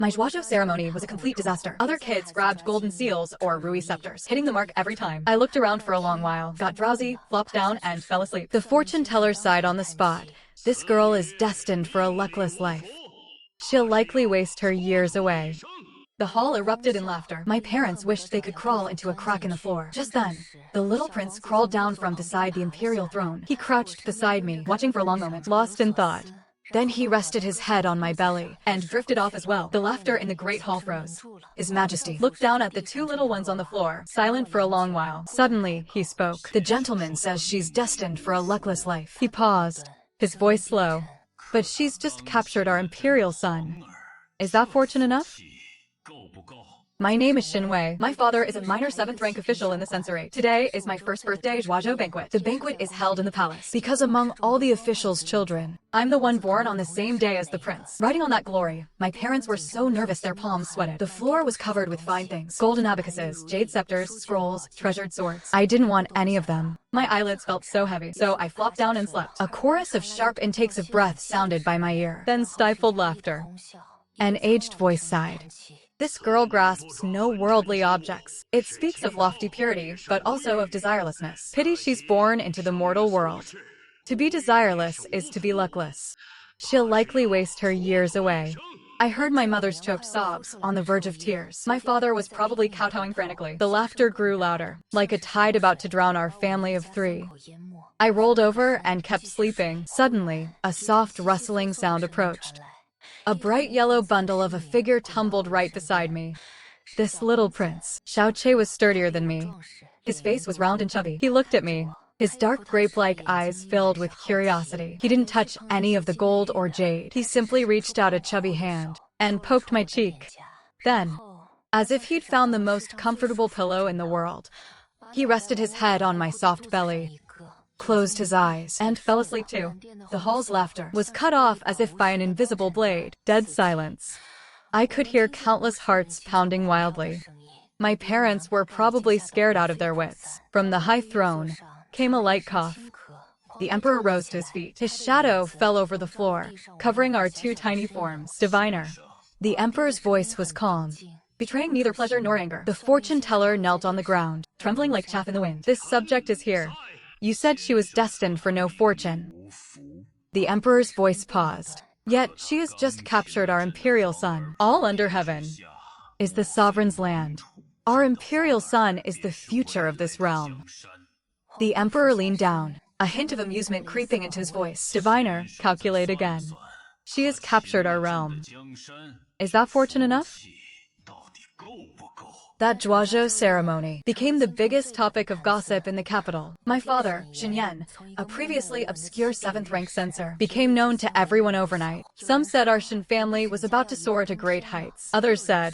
My Zhuazhou ceremony was a complete disaster. Other kids grabbed golden seals or Rui scepters, hitting the mark every time. I looked around for a long while, got drowsy, flopped down, and fell asleep. The fortune teller sighed on the spot. This girl is destined for a luckless life. She'll likely waste her years away. The hall erupted in laughter. My parents wished they could crawl into a crack in the floor. Just then, the little prince crawled down from beside the imperial throne. He crouched beside me, watching for a long moment, lost in thought. Then he rested his head on my belly and drifted off as well. The laughter in the great hall froze. His Majesty looked down at the two little ones on the floor, silent for a long while. Suddenly, he spoke. The gentleman says she's destined for a luckless life. He paused, his voice slow. But she's just captured our imperial son. Is that fortune enough? My name is Shen Wei. My father is a minor 7th rank official in the censorate. Today is my first birthday Zhuazhou banquet. The banquet is held in the palace. Because among all the officials' children, I'm the one born on the same day as the prince. Riding on that glory, my parents were so nervous their palms sweated. The floor was covered with fine things. Golden abacuses, jade scepters, scrolls, treasured swords. I didn't want any of them. My eyelids felt so heavy, so I flopped down and slept. A chorus of sharp intakes of breath sounded by my ear, then stifled laughter. An aged voice sighed. This girl grasps no worldly objects. It speaks of lofty purity, but also of desirelessness. Pity she's born into the mortal world. To be desireless is to be luckless. She'll likely waste her years away. I heard my mother's choked sobs, on the verge of tears. My father was probably kowtowing frantically. The laughter grew louder, like a tide about to drown our family of 3. I rolled over and kept sleeping. Suddenly, a soft rustling sound approached. A bright yellow bundle of a figure tumbled right beside me. This little prince. Xiaoche was sturdier than me. His face was round and chubby. He looked at me, his dark grape-like eyes filled with curiosity. He didn't touch any of the gold or jade. He simply reached out a chubby hand and poked my cheek. Then, as if he'd found the most comfortable pillow in the world, he rested his head on my soft belly, closed his eyes, and fell asleep too. The hall's laughter was cut off as if by an invisible blade. Dead silence. I could hear countless hearts pounding wildly. My parents were probably scared out of their wits. From the high throne came a light cough. The emperor rose to his feet. His shadow fell over the floor, covering our 2 tiny forms. Diviner. The emperor's voice was calm, betraying neither pleasure nor anger. The fortune teller knelt on the ground, trembling like chaff in the wind. This subject is here. You said she was destined for no fortune. The emperor's voice paused. Yet she has just captured our imperial son. All under heaven is the sovereign's land. Our imperial son is the future of this realm. The emperor leaned down, a hint of amusement creeping into his voice. Diviner, calculate again. She has captured our realm. Is that fortune enough? That Zhuazhou ceremony became the biggest topic of gossip in the capital. My father, Shen Yan, a previously obscure 7th rank censor, became known to everyone overnight. Some said our Shen family was about to soar to great heights. Others said,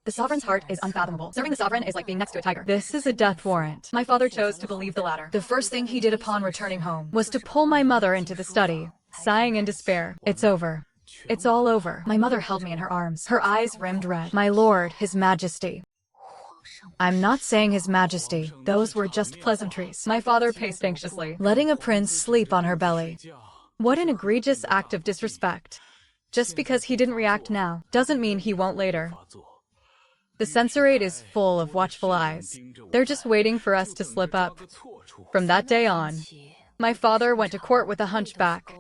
the sovereign's heart is unfathomable. Serving the sovereign is like being next to a tiger. This is a death warrant. My father chose to believe the latter. The first thing he did upon returning home was to pull my mother into the study, sighing in despair. It's over. It's all over. My mother held me in her arms, her eyes rimmed red. My lord, his majesty. I'm not saying His Majesty. Those were just pleasantries. My father paced anxiously, letting a prince sleep on her belly. What an egregious act of disrespect. Just because he didn't react now, doesn't mean he won't later. The censorate is full of watchful eyes. They're just waiting for us to slip up. From that day on, my father went to court with a hunchback,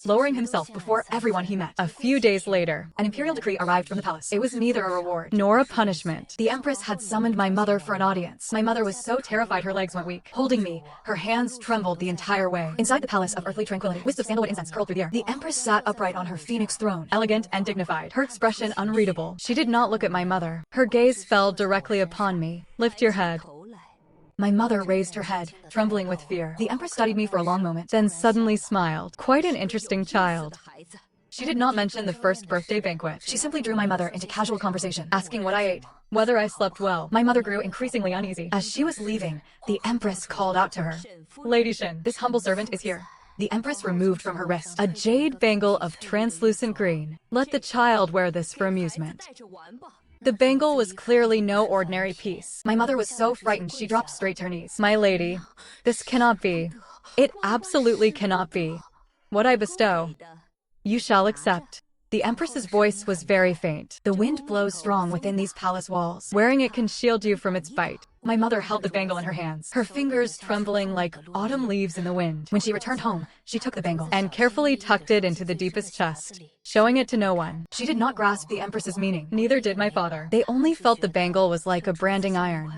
lowering himself before everyone he met. A few days later, an imperial decree arrived from the palace. It was neither a reward nor a punishment. The empress had summoned my mother for an audience. My mother was so terrified her legs went weak. Holding me, her hands trembled the entire way. Inside the palace of earthly tranquility, wisps of sandalwood incense curled through the air. The empress sat upright on her phoenix throne, elegant and dignified, her expression unreadable. She did not look at my mother. Her gaze fell directly upon me. Lift your head. My mother raised her head, trembling with fear. The empress studied me for a long moment, then suddenly smiled. Quite an interesting child. She did not mention the first birthday banquet. She simply drew my mother into casual conversation, asking what I ate, whether I slept well. My mother grew increasingly uneasy. As she was leaving, the empress called out to her. Lady Shen, this humble servant is here. The empress removed from her wrist a jade bangle of translucent green. Let the child wear this for amusement. The bangle was clearly no ordinary piece. My mother was so frightened she dropped straight to her knees. My lady, this cannot be. It absolutely cannot be. What I bestow, you shall accept. The Empress's voice was very faint. The wind blows strong within these palace walls. Wearing it can shield you from its bite. My mother held the bangle in her hands, her fingers trembling like autumn leaves in the wind. When she returned home, she took the bangle and carefully tucked it into the deepest chest, showing it to no one. She did not grasp the Empress's meaning. Neither did my father. They only felt the bangle was like a branding iron,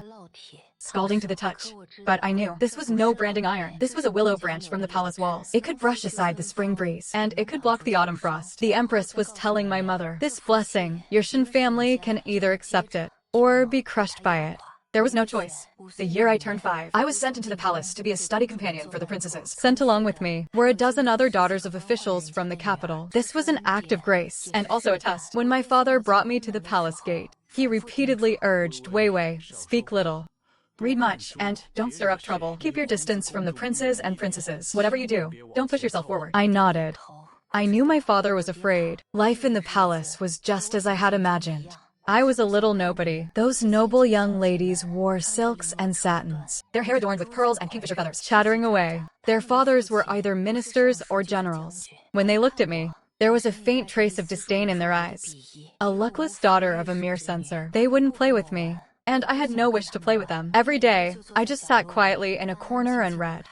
scalding to the touch. But I knew this was no branding iron. This was a willow branch from the palace walls. It could brush aside the spring breeze, and it could block the autumn frost. The Empress was telling my mother, this blessing, your Shen family can either accept it or be crushed by it. There was no choice. The year I turned 5, I was sent into the palace to be a study companion for the princesses. Sent along with me were a dozen other daughters of officials from the capital. This was an act of grace, and also a test. When my father brought me to the palace gate, he repeatedly urged, Wei, speak little, read much, and don't stir up trouble. Keep your distance from the princes and princesses. Whatever you do, don't push yourself forward. I nodded. I knew my father was afraid. Life in the palace was just as I had imagined. I was a little nobody. Those noble young ladies wore silks and satins, their hair adorned with pearls and kingfisher feathers, chattering away. Their fathers were either ministers or generals. When they looked at me, there was a faint trace of disdain in their eyes. A luckless daughter of a mere censor. They wouldn't play with me, and I had no wish to play with them. Every day, I just sat quietly in a corner and read.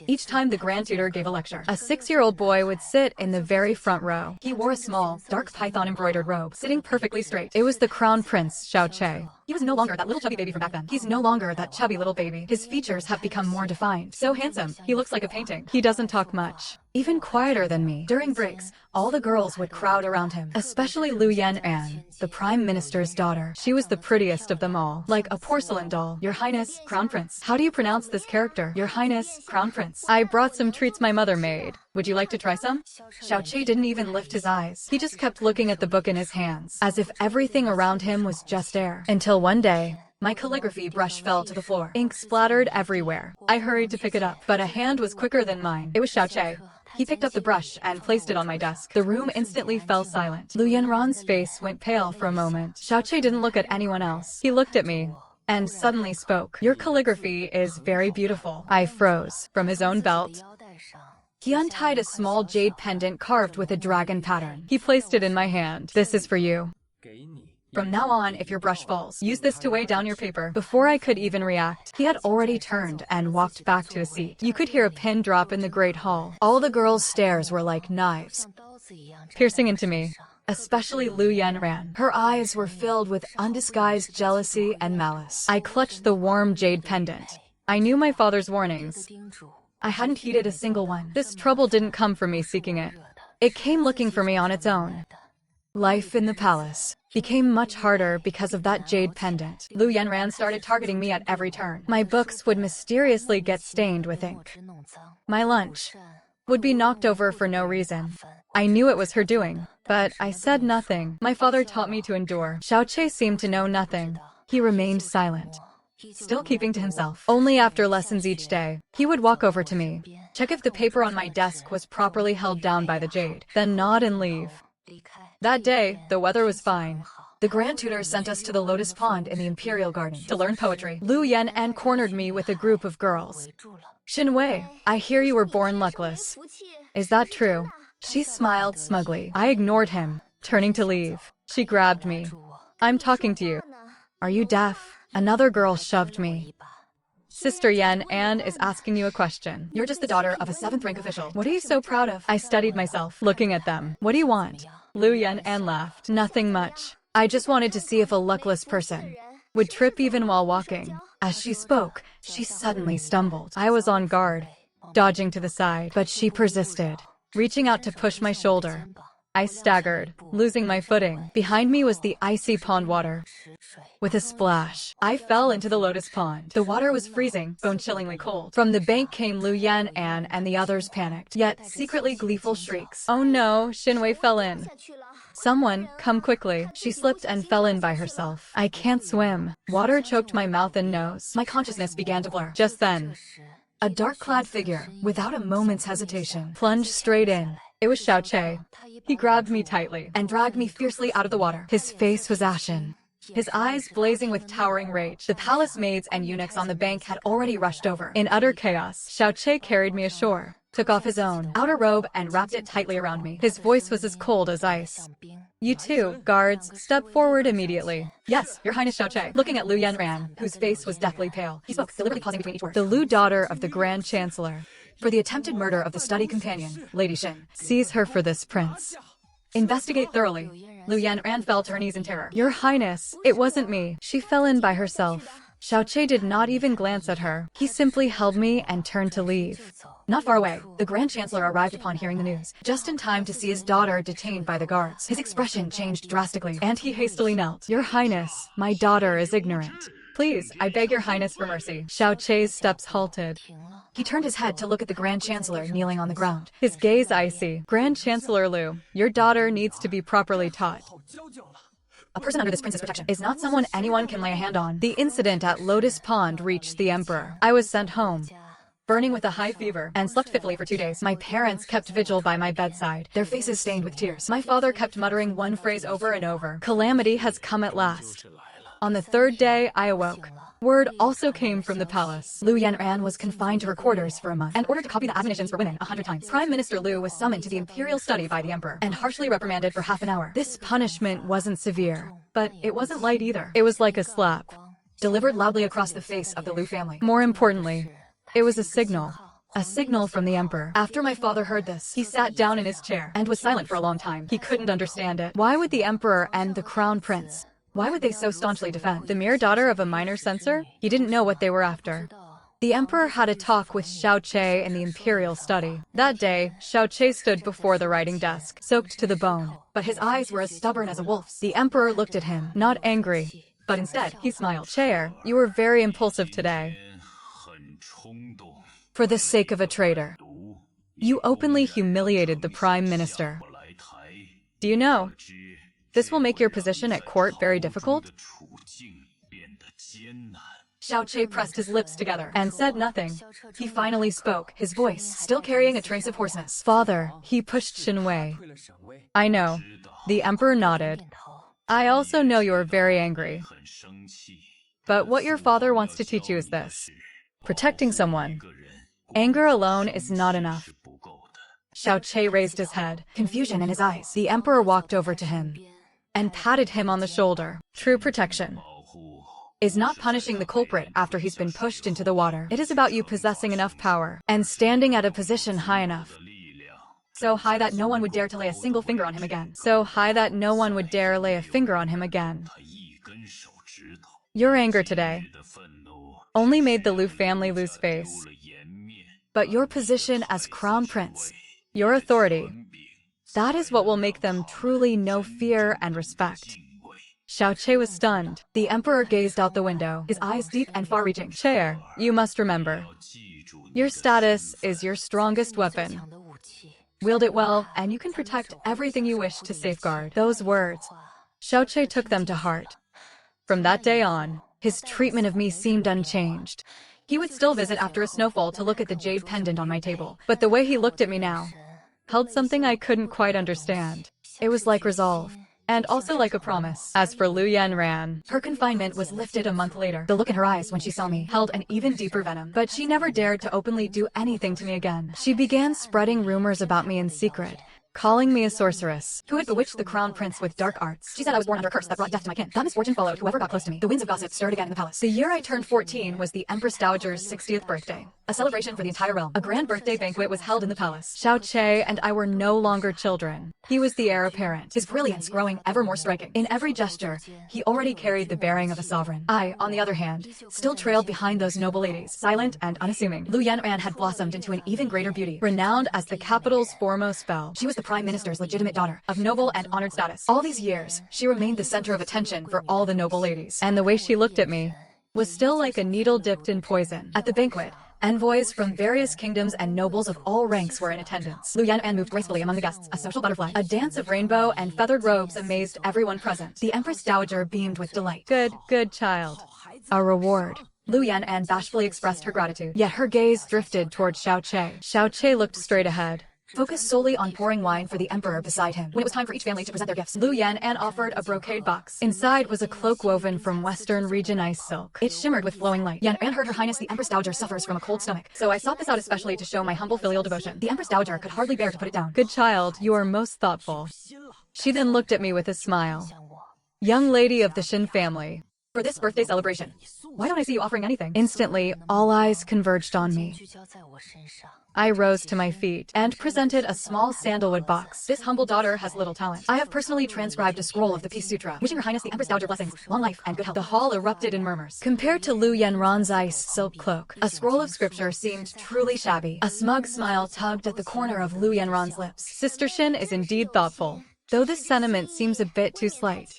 Each time the grand tutor gave a lecture, a 6-year-old boy would sit in the very front row. He wore a small, dark python-embroidered robe, sitting perfectly straight. It was the crown prince, Xiao. He was no longer that little chubby baby from back then. He's no longer that chubby little baby. His features have become more defined. So handsome, he looks like a painting. He doesn't talk much. Even quieter than me. During breaks, all the girls would crowd around him, especially Lu Yan'an, the prime minister's daughter. She was the prettiest of them all, like a porcelain doll. Your Highness, Crown Prince. How do you pronounce this character? Your Highness, Crown Prince. I brought some treats my mother made. Would you like to try some? Xiao didn't even lift his eyes. He just kept looking at the book in his hands, as if everything around him was just air. Until one day, my calligraphy brush fell to the floor. Ink splattered everywhere. I hurried to pick it up, but a hand was quicker than mine. It was Xiao. He picked up the brush and placed it on my desk. The room instantly fell silent. Lu Yanran's face went pale for a moment. Xiao didn't look at anyone else. He looked at me and suddenly spoke. Your calligraphy is very beautiful. I froze. From his own belt, he untied a small jade pendant carved with a dragon pattern. He placed it in my hand. This is for you. From now on, if your brush falls, use this to weigh down your paper. Before I could even react, he had already turned and walked back to his seat. You could hear a pin drop in the great hall. All the girls' stares were like knives, piercing into me, especially Lu Yanran. Her eyes were filled with undisguised jealousy and malice. I clutched the warm jade pendant. I knew my father's warnings. I hadn't heeded a single one. This trouble didn't come for me seeking it. It came looking for me on its own. Life in the palace became much harder because of that jade pendant. Lu Yanran started targeting me at every turn. My books would mysteriously get stained with ink. My lunch would be knocked over for no reason. I knew it was her doing, but I said nothing. My father taught me to endure. Xiao seemed to know nothing. He remained silent, still keeping to himself. Only after lessons each day, he would walk over to me, check if the paper on my desk was properly held down by the jade, then nod and leave. That day, the weather was fine. The grand tutor sent us to the lotus pond in the imperial garden to learn poetry. Lu Yan'an cornered me with a group of girls. Shen Wei, I hear you were born luckless. Is that true? She smiled smugly. I ignored him, turning to leave. She grabbed me. I'm talking to you. Are you deaf? Another girl shoved me. Sister Yan'an is asking you a question. You're just the daughter of a 7th rank official. What are you so proud of? I studied myself, looking at them. What do you want? Lu Yan'an laughed. Nothing much. I just wanted to see if a luckless person would trip even while walking. As she spoke, she suddenly stumbled. I was on guard, dodging to the side, but she persisted, reaching out to push my shoulder. I staggered, losing my footing. Behind me was the icy pond water. With a splash, I fell into the lotus pond. The water was freezing, bone-chillingly cold. From the bank came Lu Yan'an and the others panicked, yet secretly gleeful shrieks. Oh no, Shen Wei fell in. Someone, come quickly. She slipped and fell in by herself. I can't swim. Water choked my mouth and nose. My consciousness began to blur. Just then, a dark-clad figure, without a moment's hesitation, plunged straight in. It was Xiao. He grabbed me tightly and dragged me fiercely out of the water. His face was ashen, his eyes blazing with towering rage. The palace maids and eunuchs on the bank had already rushed over. In utter chaos, Xiaoqi carried me ashore, took off his own outer robe and wrapped it tightly around me. His voice was as cold as ice. "You two, guards, step forward immediately." "Yes, Your Highness Xiaoqi." Looking at Lu Yanran, whose face was deathly pale, he spoke, deliberately pausing between each word. "The Lu daughter of the Grand Chancellor, for the attempted murder of the study companion, Lady Shen. Seize her for this, Prince. Investigate thoroughly." Lu Yanran fell to her knees in terror. "Your Highness, it wasn't me. She fell in by herself." Xiaoqi did not even glance at her. He simply held me and turned to leave. Not far away, the Grand Chancellor arrived upon hearing the news, just in time to see his daughter detained by the guards. His expression changed drastically, and he hastily knelt. "Your Highness, my daughter is ignorant. Please, I beg Your Highness for mercy." Xiaoqi's steps halted. He turned his head to look at the Grand Chancellor kneeling on the ground, his gaze icy. "Grand Chancellor Lu, your daughter needs to be properly taught. A person under this prince's protection is not someone anyone can lay a hand on." The incident at Lotus Pond reached the emperor. I was sent home, burning with a high fever, and slept fitfully for 2 days. My parents kept vigil by my bedside, their faces stained with tears. My father kept muttering one phrase over and over: "Calamity has come at last." On the 3rd day, I awoke. Word also came from the palace. Lu Yanran was confined to her quarters for a month and ordered to copy the admonitions for women 100 times. Prime Minister Lu was summoned to the imperial study by the emperor and harshly reprimanded for half an hour. This punishment wasn't severe, but it wasn't light either. It was like a slap, delivered loudly across the face of the Lu family. More importantly, it was a signal from the emperor. After my father heard this, he sat down in his chair and was silent for a long time. He couldn't understand it. Why would the emperor and the crown prince, why would they so staunchly defend the mere daughter of a minor censor? He didn't know what they were after. The emperor had a talk with Xiaoqi in the imperial study. That day, Xiaoqi stood before the writing desk, soaked to the bone, but his eyes were as stubborn as a wolf's. The emperor looked at him, not angry, but instead, he smiled. "Chair, you were very impulsive today. For the sake of a traitor, you openly humiliated the prime minister. Do you know, this will make your position at court very difficult?" Xiaoqi pressed his lips together and said nothing. He finally spoke, his voice still carrying a trace of hoarseness. "Father, he pushed Shen Wei." "I know." The emperor nodded. "I also know you are very angry. But what your father wants to teach you is this: protecting someone. Anger alone is not enough." Xiaoqi raised his head, confusion in his eyes. The emperor walked over to him and patted him on the shoulder. "True protection is not punishing the culprit after he's been pushed into the water. It is about you possessing enough power and standing at a position high enough, so high that no one would dare to lay a single finger on him again. So high that no one would dare lay a finger on him again." Your anger today only made the Lu family lose face. But your position as crown prince, your authority, that is what will make them truly know fear and respect. Xiaoqi was stunned. The emperor gazed out the window, his eyes deep and far-reaching. "Chair, you must remember, your status is your strongest weapon. Wield it well, and you can protect everything you wish to safeguard." Those words, Xiaoqi took them to heart. From that day on, his treatment of me seemed unchanged. He would still visit after a snowfall to look at the jade pendant on my table, but the way he looked at me now held something I couldn't quite understand. It was like resolve, and also like a promise. As for Lu Yanran, her confinement was lifted a month later. The look in her eyes when she saw me held an even deeper venom, but she never dared to openly do anything to me again. She began spreading rumors about me in secret, calling me a sorceress who had bewitched the crown prince with dark arts. She said I was born under a curse that brought death to my kin. That misfortune followed whoever got close to me. The winds of gossip stirred again in the palace. The year I turned 14 was the Empress Dowager's 60th birthday, a celebration for the entire realm. A grand birthday banquet was held in the palace. Xiaoqi and I were no longer children. He was the heir apparent, his brilliance growing ever more striking. In every gesture, he already carried the bearing of a sovereign. I, on the other hand, still trailed behind those noble ladies, silent and unassuming. Lu Yanran had blossomed into an even greater beauty, renowned as the capital's foremost belle. She was the prime minister's legitimate daughter, of noble and honored status. All these years, she remained the center of attention for all the noble ladies. And the way she looked at me was still like a needle dipped in poison. At the banquet, envoys from various kingdoms and nobles of all ranks were in attendance. Lu Yanran moved gracefully among the guests, a social butterfly. A dance of rainbow and feathered robes amazed everyone present. The Empress Dowager beamed with delight. Good child. A reward." Lu Yanran bashfully expressed her gratitude, yet her gaze drifted toward Xiaoqi. Xiaoqi looked straight ahead, focused solely on pouring wine for the emperor beside him. When it was time for each family to present their gifts, Lu Yan'an offered a brocade box. Inside was a cloak woven from Western region ice silk. It shimmered with flowing light. Yan'an heard Her Highness the Empress Dowager suffers from a cold stomach, so I sought this out especially to show my humble filial devotion. The Empress Dowager could hardly bear to put it down. Good child, you are most thoughtful. She then looked at me with a smile. Young lady of the Shen family. For this birthday celebration, why don't I see you offering anything? Instantly, all eyes converged on me. I rose to my feet and presented a small sandalwood box. This humble daughter has little talent. I have personally transcribed a scroll of the Peace Sutra, wishing Her Highness the Empress Dowager blessings, long life, and good health. The hall erupted in murmurs. Compared to Lu Yanran's ice silk cloak, a scroll of scripture seemed truly shabby. A smug smile tugged at the corner of Lu Yanran's lips. Sister Shen is indeed thoughtful, though this sentiment seems a bit too slight.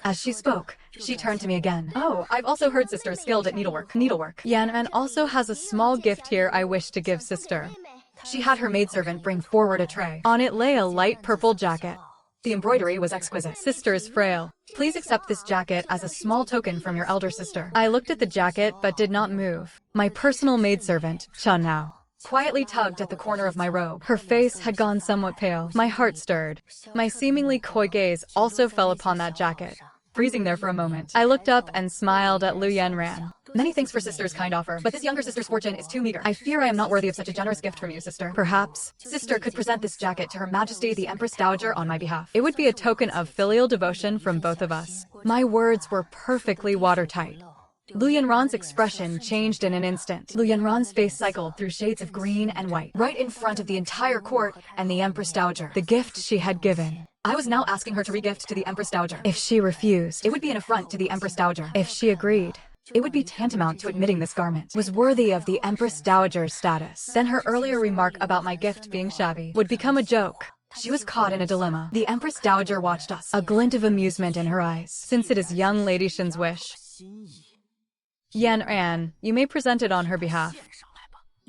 As she spoke, she turned to me again. Oh, I've also heard sister is skilled at needlework. Yan'an also has a small gift here I wish to give sister. She had her maidservant bring forward a tray. On it lay a light purple jacket. The embroidery was exquisite. Sister is frail. Please accept this jacket as a small token from your elder sister. I looked at the jacket but did not move. My personal maidservant, Chun Now, quietly tugged at the corner of my robe. Her face had gone somewhat pale. My heart stirred. My seemingly coy gaze also fell upon that jacket. Freezing there for a moment, I looked up and smiled at Lu Yanran. Many thanks for sister's kind offer, but this younger sister's fortune is too meager. I fear I am not worthy of such a generous gift from you, sister. Perhaps sister could present this jacket to Her Majesty the Empress Dowager on my behalf. It would be a token of filial devotion from both of us. My words were perfectly watertight. Lu Yanran's expression changed in an instant. Lu Yanran's face cycled through shades of green and white, right in front of the entire court and the Empress Dowager. The gift she had given. I was now asking her to regift to the Empress Dowager. If she refused, it would be an affront to the Empress Dowager. If she agreed, it would be tantamount to admitting this garment was worthy of the Empress Dowager's status. Then her earlier remark about my gift being shabby would become a joke. She was caught in a dilemma. The Empress Dowager watched us, a glint of amusement in her eyes. Since it is young Lady Shen's wish, Yan'an, you may present it on her behalf.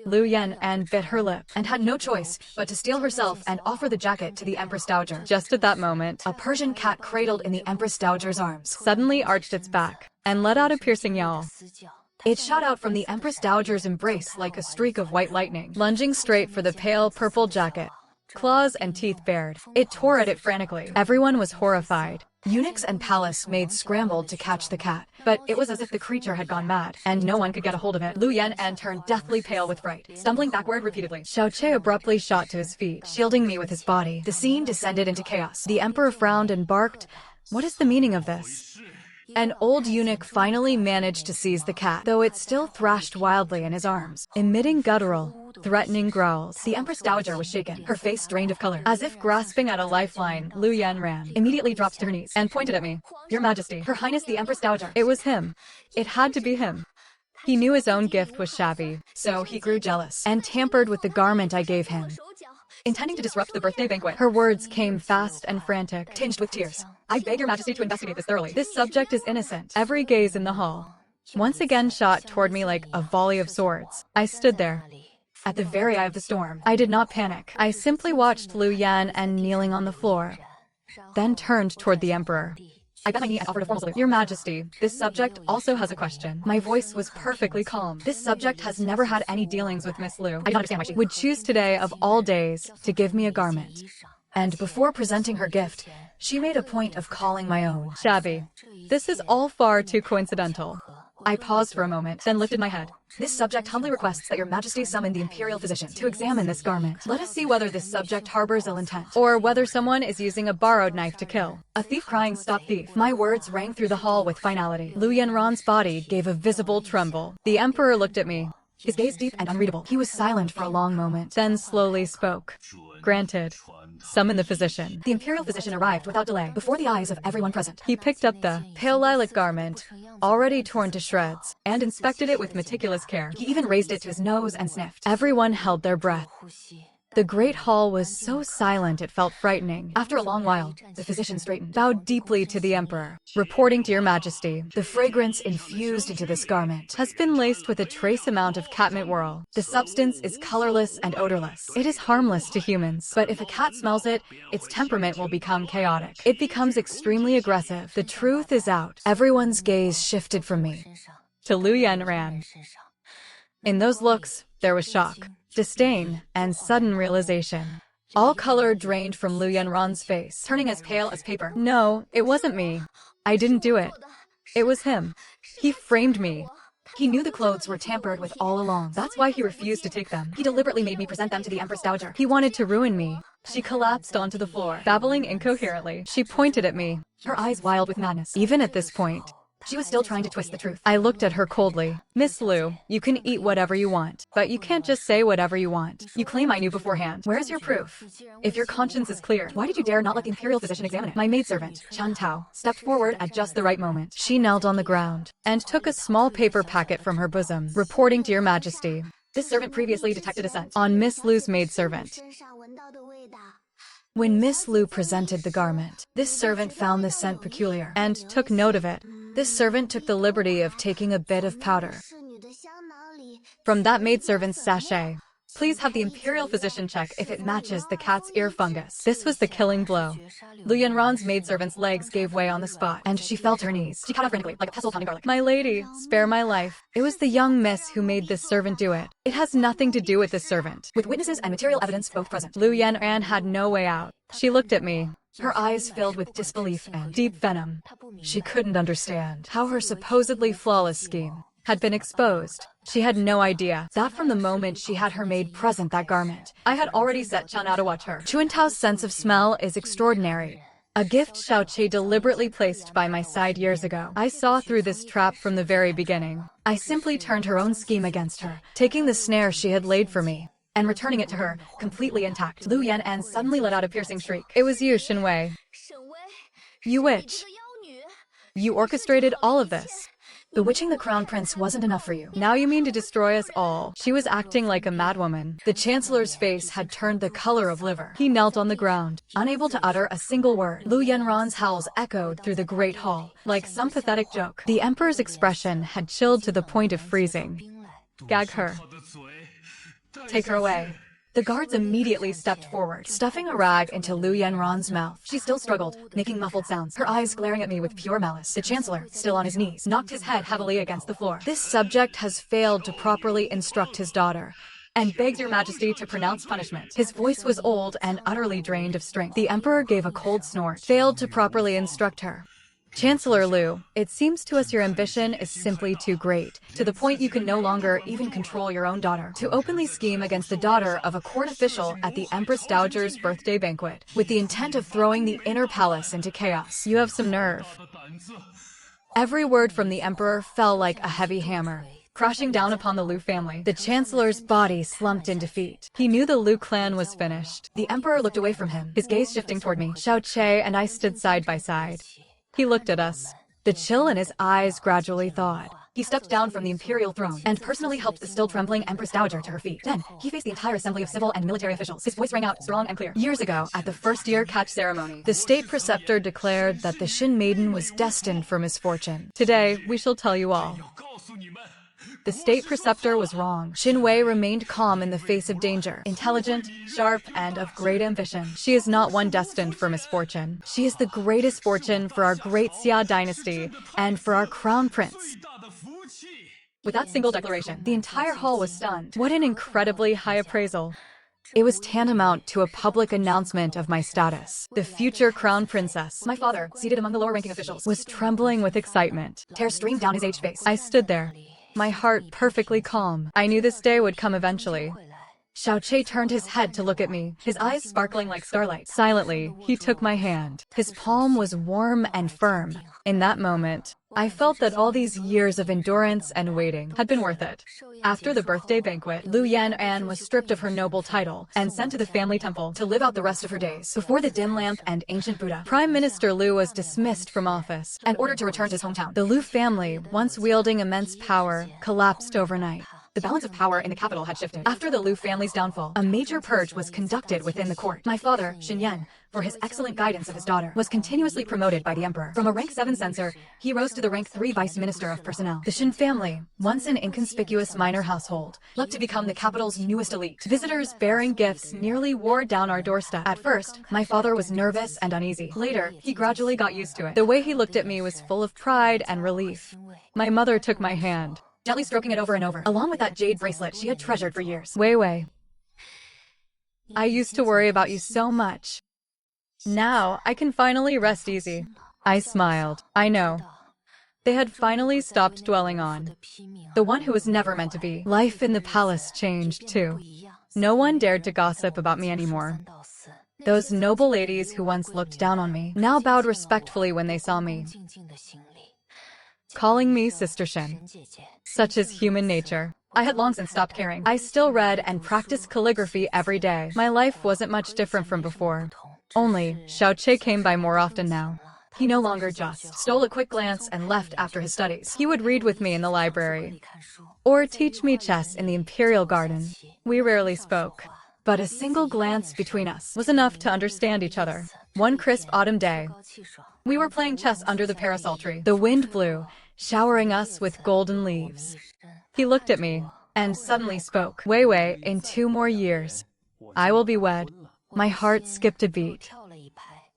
Lu Yan'an bit her lip and had no choice but to steel herself and offer the jacket to the Empress Dowager. Just at that moment, a Persian cat cradled in the Empress Dowager's arms suddenly arched its back and let out a piercing yowl. It shot out from the Empress Dowager's embrace like a streak of white lightning, lunging straight for the pale purple jacket. Claws and teeth bared, it tore at it frantically. Everyone was horrified. Eunuchs and palace maids scrambled to catch the cat, but it was as if the creature had gone mad, and no one could get a hold of it. Lu Yan'an turned deathly pale with fright, stumbling backward repeatedly. Xiao Che abruptly shot to his feet, shielding me with his body. The scene descended into chaos. The emperor frowned and barked, "What is the meaning of this?" An old eunuch finally managed to seize the cat, though it still thrashed wildly in his arms, emitting guttural, threatening growls. The Empress Dowager was shaken, her face drained of color. As if grasping at a lifeline, Lu Yanran immediately dropped to her knees and pointed at me. "Your Majesty, Her Highness the Empress Dowager." It was him. It had to be him. He knew his own gift was shabby, so he grew jealous and tampered with the garment I gave him, intending to disrupt the birthday banquet. Her words came fast and frantic, tinged with tears. "I beg your Majesty to investigate this thoroughly. This subject is innocent." Every gaze in the hall once again shot toward me like a volley of swords. I stood there, at the very eye of the storm. I did not panic. I simply watched Lu Yan'an kneeling on the floor, then turned toward the emperor. I bent my knee and offered a formal salute. "Your Majesty, this subject also has a question." My voice was perfectly calm. "This subject has never had any dealings with Miss Lu. I do not understand why she would choose today of all days to give me a garment." And before presenting her gift, she made a point of calling my own shabby. This is all far too coincidental. I paused for a moment, then lifted my head. "This subject humbly requests that your Majesty summon the imperial physician to examine this garment. Let us see whether this subject harbors ill intent, or whether someone is using a borrowed knife to kill." A thief crying, "Stop thief." My words rang through the hall with finality. Lu Yanran's body gave a visible tremble. The emperor looked at me, his gaze deep and unreadable. He was silent for a long moment, then slowly spoke. "Granted. Summon the physician." The imperial physician arrived without delay, before the eyes of everyone present. He picked up the pale lilac garment, already torn to shreds, and inspected it with meticulous care. He even raised it to his nose and sniffed. Everyone held their breath. The great hall was so silent it felt frightening. After a long while, the physician straightened, bowed deeply to the emperor. "Reporting to your Majesty, the fragrance infused into this garment has been laced with a trace amount of catmint whorl. The substance is colorless and odorless. It is harmless to humans, but if a cat smells it, its temperament will become chaotic. It becomes extremely aggressive. The truth is out." Everyone's gaze shifted from me to Lu Yanran. In those looks, There was shock, disdain, and sudden realization. All color drained from Lu Yanran's face, turning as pale as paper. No, it wasn't me. I didn't do it. It was him. He framed me. He knew the clothes were tampered with all along. That's why he refused to take them. He deliberately made me present them to the Empress Dowager. He wanted to ruin me. She collapsed onto the floor, babbling incoherently. She pointed at me, her eyes wild with madness. Even at this point, she was still trying to twist the truth. I looked at her coldly. Miss Lu, you can eat whatever you want, but you can't just say whatever you want. You claim I knew beforehand. Where's your proof? If your conscience is clear, why did you dare not let the imperial physician examine it? My maidservant, Chan Tao, stepped forward at just the right moment. She knelt on the ground and took a small paper packet from her bosom, reporting to your majesty. This servant previously detected a scent on Miss Lu's maidservant. When Miss Lu presented the garment, this servant found the scent peculiar and took note of it. This servant took the liberty of taking a bit of powder from that maidservant's sachet. Please have the imperial physician check if it matches the cat's ear fungus. This was the killing blow. Lu Yanran's maidservant's legs gave way on the spot, and she fell to her knees. She cut out frantically, like a pestle pounding garlic. My lady, spare my life. It was the young miss who made this servant do it. It has nothing to do with this servant. With witnesses and material evidence both present, Lu Yanran had no way out. She looked at me, her eyes filled with disbelief and deep venom. She couldn't understand how her supposedly flawless scheme had been exposed. She had no idea that from the moment she had her maid present that garment, I had already set Chan out to watch her. Chuantao's sense of smell is extraordinary. A gift Xiaoqi deliberately placed by my side years ago. I saw through this trap from the very beginning. I simply turned her own scheme against her, taking the snare she had laid for me and returning it to her, completely intact. Lu Yanran suddenly let out a piercing shriek. It was you, Shen Wei. You witch. You orchestrated all of this. Bewitching the crown prince wasn't enough for you. Now you mean to destroy us all. She was acting like a madwoman. The chancellor's face had turned the color of liver. He knelt on the ground, unable to utter a single word. Lu Yanran's howls echoed through the great hall, like some pathetic joke. The emperor's expression had chilled to the point of freezing. Gag her. Take her away. The guards immediately stepped forward, stuffing a rag into Lu Yanran's mouth. She still struggled, making muffled sounds, her eyes glaring at me with pure malice. The chancellor, still on his knees, knocked his head heavily against the floor. This subject has failed to properly instruct his daughter, and begs your majesty to pronounce punishment. His voice was old and utterly drained of strength. The emperor gave a cold snort. Failed to properly instruct her. Chancellor Lu, it seems to us your ambition is simply too great, to the point you can no longer even control your own daughter. To openly scheme against the daughter of a court official at the Empress Dowager's birthday banquet, with the intent of throwing the inner palace into chaos. You have some nerve. Every word from the emperor fell like a heavy hammer, crashing down upon the Lu family. The chancellor's body slumped in defeat. He knew the Lu clan was finished. The emperor looked away from him, his gaze shifting toward me. Xiaoqi and I stood side by side. He looked at us. The chill in his eyes gradually thawed. He stepped down from the imperial throne and personally helped the still trembling Empress Dowager to her feet. Then, he faced the entire assembly of civil and military officials. His voice rang out strong and clear. Years ago, at the first-year catch ceremony, the state preceptor declared that the Shin maiden was destined for misfortune. Today, we shall tell you all. The state preceptor was wrong. Shen Wei remained calm in the face of danger, intelligent, sharp, and of great ambition. She is not one destined for misfortune. She is the greatest fortune for our great Xia dynasty and for our crown prince. With that single declaration, the entire hall was stunned. What an incredibly high appraisal. It was tantamount to a public announcement of my status. The future crown princess. My father, seated among the lower-ranking officials, was trembling with excitement. Tears streamed down his aged face. I stood there, my heart perfectly calm. I knew this day would come eventually. Xiaoqi turned his head to look at me, his eyes sparkling like starlight. Silently, he took my hand. His palm was warm and firm. In that moment, I felt that all these years of endurance and waiting had been worth it. After the birthday banquet, Lu Yanran was stripped of her noble title and sent to the family temple to live out the rest of her days before the dim lamp and ancient Buddha. Prime Minister Lu was dismissed from office and ordered to return to his hometown. The Lu family, once wielding immense power, collapsed overnight. The balance of power in the capital had shifted. After the Lu family's downfall, a major purge was conducted within the court. My father, Shen Yan, for his excellent guidance of his daughter, was continuously promoted by the emperor. From a rank 7 censor, he rose to the rank 3 vice minister of personnel. The Shen family, once an inconspicuous minor household, looked to become the capital's newest elite. Visitors bearing gifts nearly wore down our doorstep. At first, my father was nervous and uneasy. Later, he gradually got used to it. The way he looked at me was full of pride and relief. My mother took my hand. gently stroking it over and over, along with that jade bracelet she had treasured for years. Wei Wei, I used to worry about you so much. Now, I can finally rest easy. I smiled. I know. They had finally stopped dwelling on the one who was never meant to be. Life in the palace changed, too. No one dared to gossip about me anymore. Those noble ladies who once looked down on me now bowed respectfully when they saw me, calling me Sister Shen. Such is human nature. I had long since stopped caring. I still read and practiced calligraphy every day. My life wasn't much different from before. Only, Xiaoqie came by more often now. He no longer just stole a quick glance and left after his studies. He would read with me in the library, or teach me chess in the Imperial Garden. We rarely spoke, but a single glance between us was enough to understand each other. One crisp autumn day, we were playing chess under the parasol tree. The wind blew, showering us with golden leaves. He looked at me and suddenly spoke. Wei Wei, in 2 more years, I will be wed. My heart skipped a beat.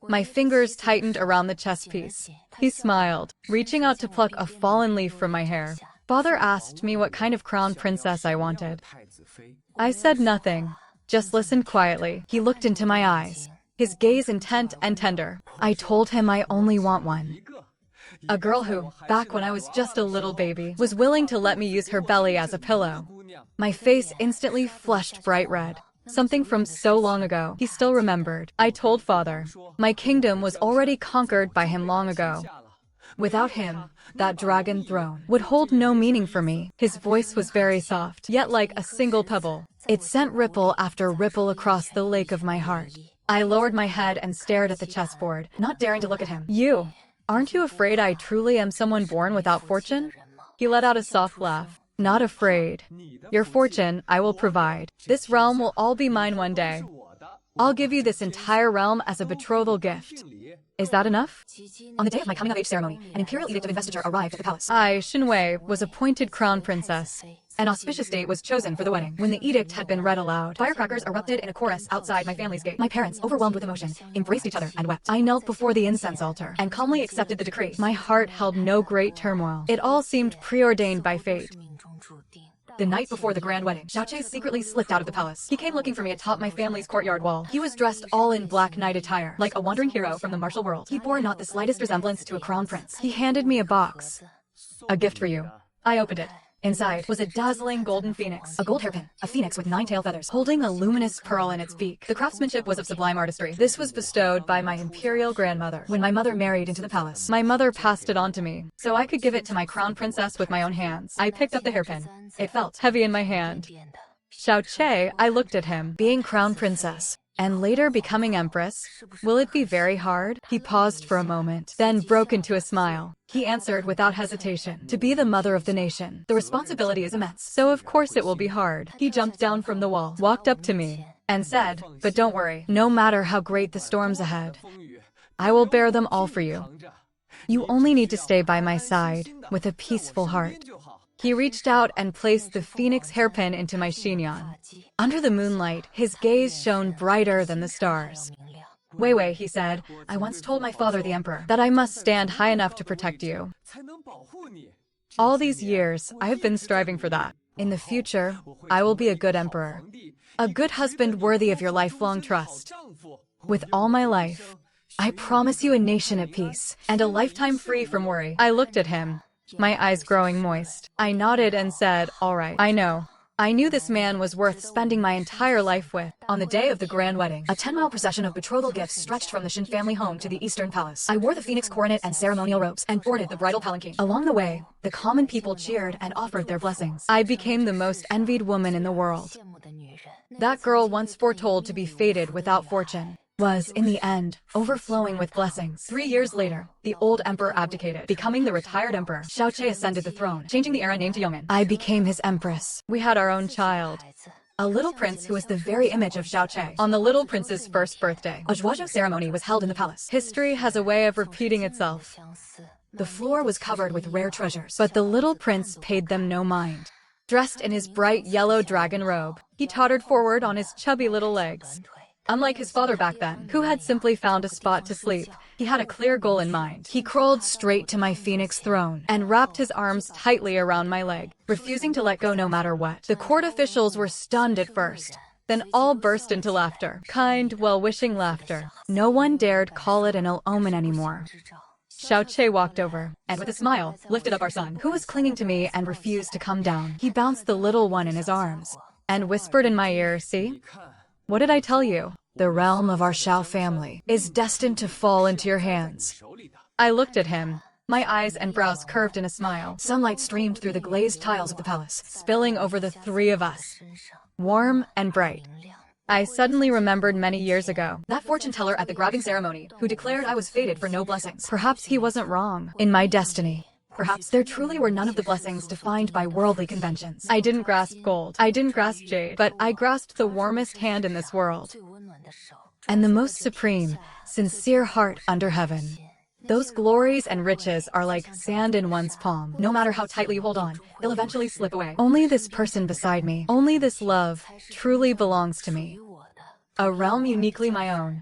My fingers tightened around the chess piece. He smiled, reaching out to pluck a fallen leaf from my hair. Father asked me what kind of crown princess I wanted. I said nothing, just listened quietly. He looked into my eyes, his gaze intent and tender. I told him I only want one. A girl who, back when I was just a little baby, was willing to let me use her belly as a pillow. My face instantly flushed bright red. Something from so long ago, he still remembered. I told father, my kingdom was already conquered by him long ago. Without him, that dragon throne would hold no meaning for me. His voice was very soft, yet like a single pebble. It sent ripple after ripple across the lake of my heart. I lowered my head and stared at the chessboard, not daring to look at him. You, aren't you afraid I truly am someone born without fortune? He let out a soft laugh. Not afraid. Your fortune, I will provide. This realm will all be mine one day. I'll give you this entire realm as a betrothal gift. Is that enough? On the day of my coming-of-age ceremony, an imperial edict of investiture arrived at the palace. I, Shen Wei, was appointed crown princess. An auspicious date was chosen for the wedding. When the edict had been read aloud, firecrackers erupted in a chorus outside my family's gate. My parents, overwhelmed with emotion, embraced each other and wept. I knelt before the incense altar and calmly accepted the decree. My heart held no great turmoil. It all seemed preordained by fate. The night before the grand wedding, Xiaoqie secretly slipped out of the palace. He came looking for me atop my family's courtyard wall. He was dressed all in black knight attire, like a wandering hero from the martial world. He bore not the slightest resemblance to a crown prince. He handed me a box. A gift for you. I opened it. Inside was a dazzling golden phoenix, a gold hairpin, a phoenix with 9 tail feathers, holding a luminous pearl in its beak. The craftsmanship was of sublime artistry. This was bestowed by my imperial grandmother. When my mother married into the palace, my mother passed it on to me, so I could give it to my crown princess with my own hands. I picked up the hairpin. It felt heavy in my hand. Xiaoqie, I looked at him, being crown princess, and later becoming empress. Will it be very hard? He paused for a moment, then broke into a smile. He answered without hesitation, to be the mother of the nation. The responsibility is immense, so of course it will be hard. He jumped down from the wall, walked up to me, and said, but don't worry, no matter how great the storms ahead, I will bear them all for you. You only need to stay by my side, with a peaceful heart. He reached out and placed the phoenix hairpin into my chignon. Under the moonlight, his gaze shone brighter than the stars. Wei Wei, he said, I once told my father, the emperor, that I must stand high enough to protect you. All these years, I have been striving for that. In the future, I will be a good emperor. A good husband worthy of your lifelong trust. With all my life, I promise you a nation at peace, and a lifetime free from worry. I looked at him, my eyes growing moist. I nodded and said, all right. I know. I knew this man was worth spending my entire life with. On the day of the grand wedding, a 10-mile procession of betrothal gifts stretched from the Shen family home to the Eastern Palace. I wore the phoenix coronet and ceremonial robes, and boarded the bridal palanquin. Along the way, the common people cheered and offered their blessings. I became the most envied woman in the world. That girl once foretold to be fated without fortune was, in the end, overflowing with blessings. 3 years later, the old emperor abdicated, becoming the retired emperor. Xiaoqie ascended the throne, changing the era name to Yong'an. I became his empress. We had our own child, a little prince who was the very image of Xiaoqie. On the little prince's first birthday, a zhuozhou ceremony was held in the palace. History has a way of repeating itself. The floor was covered with rare treasures, but the little prince paid them no mind. Dressed in his bright yellow dragon robe, he tottered forward on his chubby little legs. Unlike his father back then, who had simply found a spot to sleep, he had a clear goal in mind. He crawled straight to my phoenix throne and wrapped his arms tightly around my leg, refusing to let go no matter what. The court officials were stunned at first, then all burst into laughter. Kind, well-wishing laughter. No one dared call it an ill omen anymore. Xiao Che walked over, and with a smile, lifted up our son, who was clinging to me and refused to come down. He bounced the little one in his arms, and whispered in my ear, "See? What did I tell you? The realm of our Xiao family is destined to fall into your hands." I looked at him, my eyes and brows curved in a smile. Sunlight streamed through the glazed tiles of the palace, spilling over the three of us, warm and bright. I suddenly remembered many years ago, that fortune teller at the grabbing ceremony, who declared I was fated for no blessings. Perhaps he wasn't wrong. In my destiny, perhaps there truly were none of the blessings defined by worldly conventions. I didn't grasp gold, I didn't grasp jade, but I grasped the warmest hand in this world, and the most supreme, sincere heart under heaven. Those glories and riches are like sand in one's palm. No matter how tightly you hold on, they'll eventually slip away. Only this person beside me, only this love, truly belongs to me. A realm uniquely my own.